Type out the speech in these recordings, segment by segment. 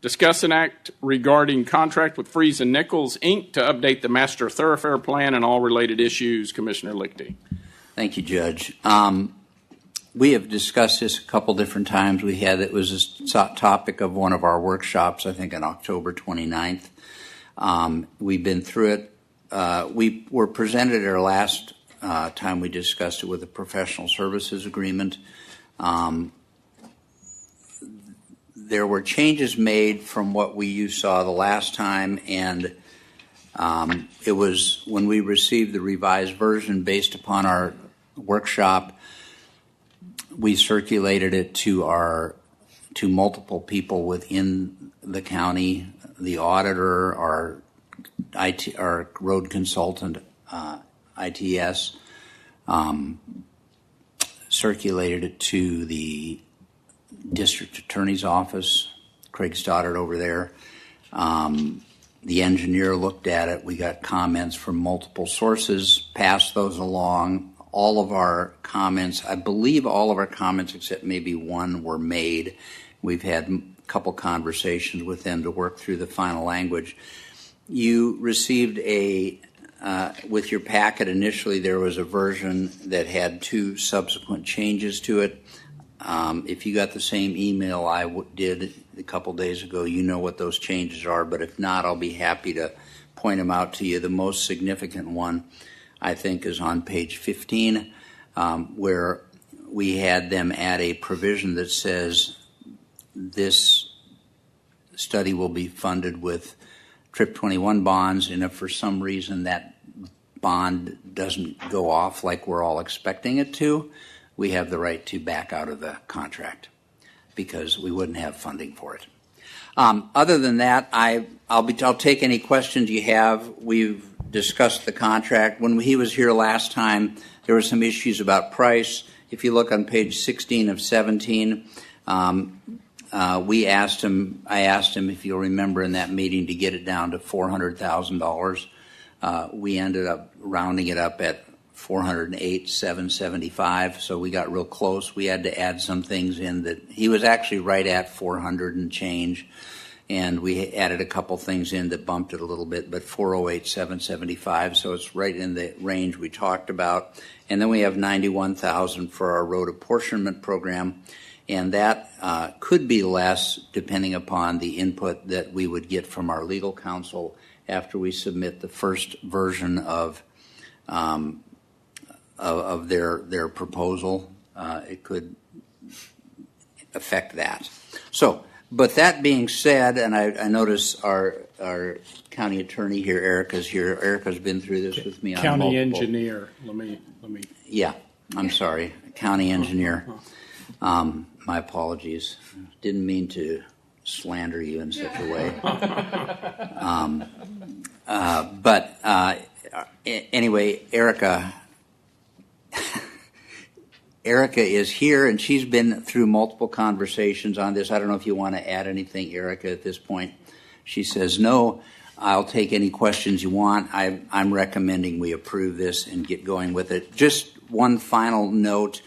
Discuss an act regarding contract with Freese and Nichols Inc. to update the Master Thoroughfare Plan and all related issues. Commissioner Lichty. Thank you, Judge. We have discussed this a couple different times. It was a topic of one of our workshops, I think on October 29th. We've been through it. We were presented at our last time we discussed it with a professional services agreement. There were changes made from what you saw the last time, and it was when we received the revised version based upon our workshop, we circulated it to multiple people within the county, the auditor, our road consultant, ITS, circulated it to the district attorney's office, Craig Stoddard over there. The engineer looked at it. We got comments from multiple sources, passed those along. All of our comments, I believe all of our comments except maybe one were made. We've had a couple conversations with them to work through the final language. You received with your packet initially, there was a version that had 2 subsequent changes to it. If you got the same email I did a couple days ago, you know what those changes are, but if not, I'll be happy to point them out to you. The most significant one, I think, is on page 15, where we had them add a provision that says this study will be funded with TRIP 21 bonds, and if for some reason that bond doesn't go off like we're all expecting it to, we have the right to back out of the contract because we wouldn't have funding for it. Other than that, I'll take any questions you have. We've discussed the contract. When he was here last time, there were some issues about price. If you look on page 16 of 17, I asked him, if you'll remember in that meeting, to get it down to $400,000. We ended up rounding it up at $408,775, so we got real close. We had to add some things in that he was actually right at 400 and change, and we added a couple things in that bumped it a little bit, but 408,775, so it's right in the range we talked about. And then we have 91,000 for our road apportionment program, and that could be less depending upon the input that we would get from our legal counsel after we submit the first version of their proposal. It could affect that. So, but that being said, and I notice our county attorney here, Erica's here. Erica's been through this with me on County multiple. Engineer. Let me. Yeah, I'm sorry, county engineer. My apologies. Didn't mean to slander you in such a way. But anyway, Erica is here, and she's been through multiple conversations on this. I don't know if you want to add anything, Erica, at this point. She says, no, I'll take any questions you want. I'm recommending we approve this and get going with it. Just one final note.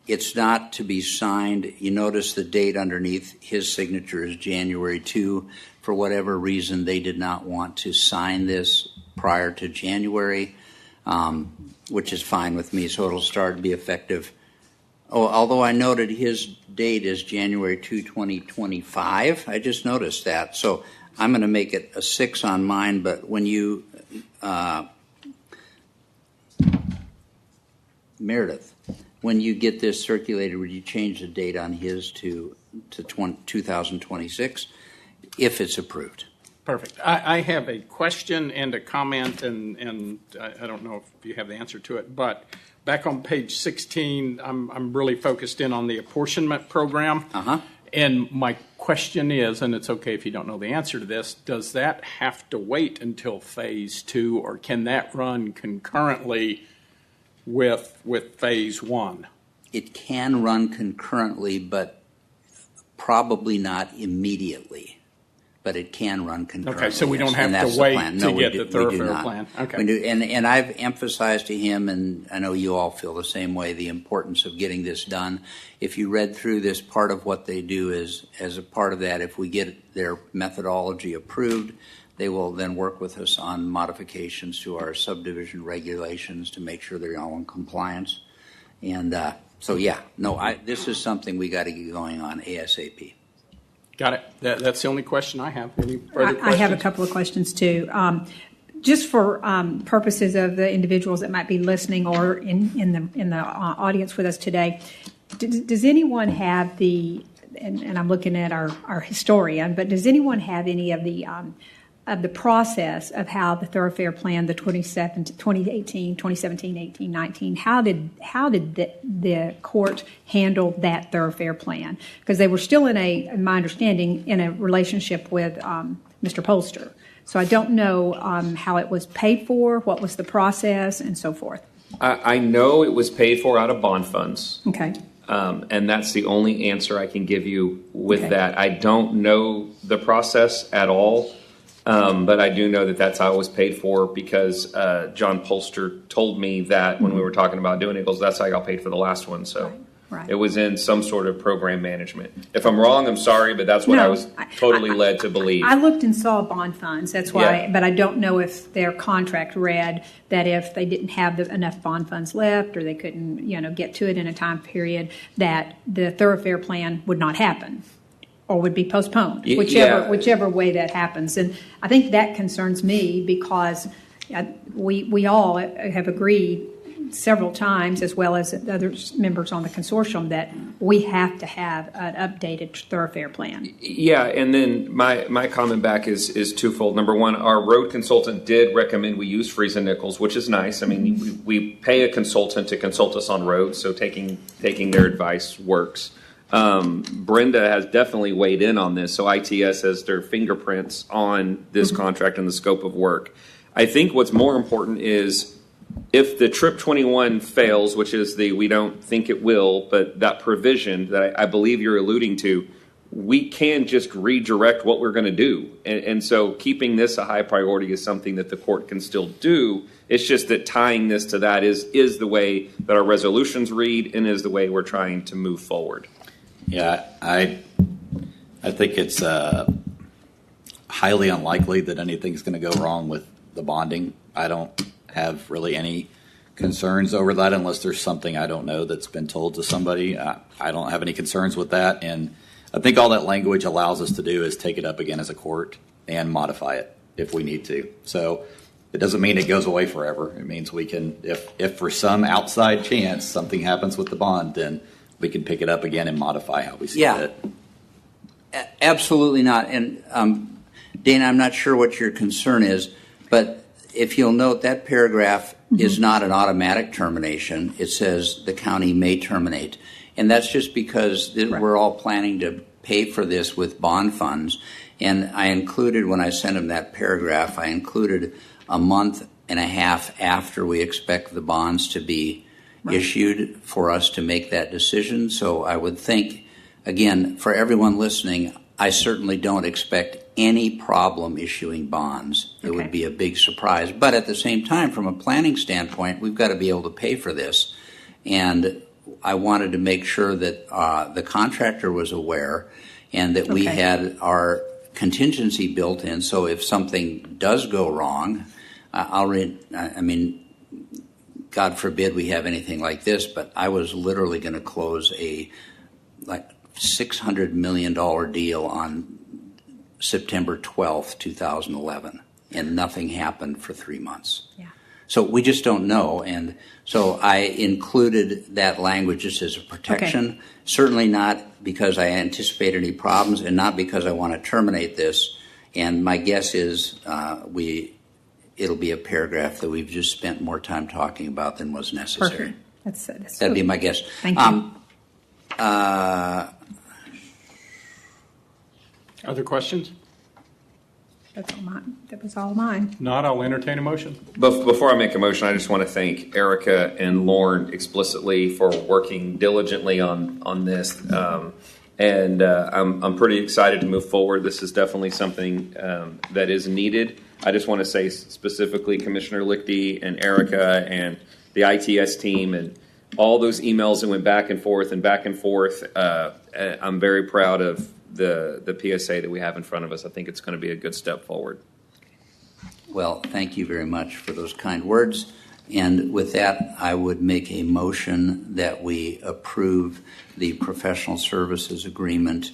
It's not to be signed. You notice the date underneath his signature is January 2. For whatever reason, they did not want to sign this prior to January, which is fine with me, so it'll start to be effective. Oh, although I noted his date is January 2, 2025. I just noticed that. So I'm going to make it a 6 on mine, but when you, Meredith, when you get this circulated, would you change the date on his to 2026 if it's approved? Perfect. I have a question and a comment, and I don't know if you have the answer to it, but back on page 16, I'm really focused in on the apportionment program. And my question is, and it's okay if you don't know the answer to this, does that have to wait until phase 2, or can that run concurrently with phase 1? It can run concurrently, but probably not immediately. but it can run concurrently. Okay, so we don't yes, have and to that's the wait plan. to No, we get do- the we do thoroughfare not. plan. Okay. We do, and I've emphasized to him, and I know you all feel the same way, the importance of getting this done. If you read through this, part of what they do is, as a part of that, if we get their methodology approved, they will then work with us on modifications to our subdivision regulations to make sure they're all in compliance. And so, yeah, no, this is something we got to get going on ASAP. Got it. That's the only question I have. Any further questions? I have a couple of questions too. Just for purposes of the individuals that might be listening or in the audience with us today, does anyone have and I'm looking at our historian, but does anyone have any of the process of how the thoroughfare plan, the 2018, 2017, 18, 19, how did the court handle that thoroughfare plan? Because they were still in my understanding, in a relationship with Mr. Polster. So I don't know how it was paid for, what was the process, and so forth. I know it was paid for out of bond funds. Okay. And that's the only answer I can give you with Okay. that. I don't know the process at all. But I do know that that's how it was paid for because John Polster told me that when we were talking about doing it, he goes, that's how I got paid for the last one. So Right. it was in some sort of program management. If I'm wrong, I'm sorry, but that's what I was totally led to believe. I looked and saw bond funds. That's why, Yeah. but I don't know if their contract read that if they didn't have enough bond funds left or they couldn't, get to it in a time period, that the thoroughfare plan would not happen. Or would be postponed, whichever way that happens. And I think that concerns me because we all have agreed several times, as well as other members on the consortium, that we have to have an updated thoroughfare plan. Yeah, and then my comment back is twofold. Number one, our road consultant did recommend we use Freese and Nichols, which is nice. I mean, we pay a consultant to consult us on roads, so taking their advice works. Brenda has definitely weighed in on this, so ITS has their fingerprints on this contract and the scope of work. I think what's more important is if the Trip 21 fails, which is we don't think it will, but that provision that I believe you're alluding to, we can just redirect what we're going to do. And so keeping this a high priority is something that the court can still do. It's just that tying this to that is the way that our resolutions read and is the way we're trying to move forward. Yeah, I think it's highly unlikely that anything's going to go wrong with the bonding. I don't have really any concerns over that unless there's something I don't know that's been told to somebody. I don't have any concerns with that. And I think all that language allows us to do is take it up again as a court and modify it if we need to. So it doesn't mean it goes away forever. It means we can, if for some outside chance something happens with the bond, then we can pick it up again and modify how we see it. Absolutely not. And Dana, I'm not sure what your concern is, but if you'll note, that paragraph is not an automatic termination. It says the county may terminate. And that's just because we're all planning to pay for this with bond funds. And I included, when I sent him that paragraph, I included a month and a half after we expect the bonds to be issued for us to make that decision. So I would think, again, for everyone listening, I certainly don't expect any problem issuing bonds. It would be a big surprise. But at the same time, from a planning standpoint, we've got to be able to pay for this. And I wanted to make sure that the contractor was aware and that we had our contingency built in. So if something does go wrong, God forbid we have anything like this, but I was literally going to close a $600 million deal on September 12th, 2011, and nothing happened for 3 months. Yeah. So we just don't know, and so I included that language just as a protection, certainly not because I anticipate any problems and not because I want to terminate this, and my guess is it'll be a paragraph that we've just spent more time talking about than was necessary. Perfect. That'd be my guess. Thank you. Other questions? That's all mine. That was all mine. Not, I'll entertain a motion. Before I make a motion, I just want to thank Erica and Lauren explicitly for working diligently on this. And I'm pretty excited to move forward. This is definitely something that is needed. I just want to say specifically Commissioner Lichty and Erica and the ITS team and all those emails that went back and forth and back and forth. I'm very proud of the PSA that we have in front of us. I think it's going to be a good step forward. Well, thank you very much for those kind words. And with that, I would make a motion that we approve the professional services agreement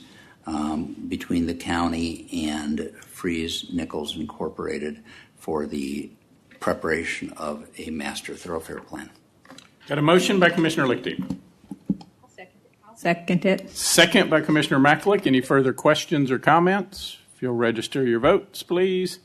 between the county and Freese Nichols Incorporated for the preparation of a master thoroughfare plan. Got a motion by Commissioner Lichty. Second it. Second by Commissioner Maklick. Any further questions or comments? If you'll register your votes, please.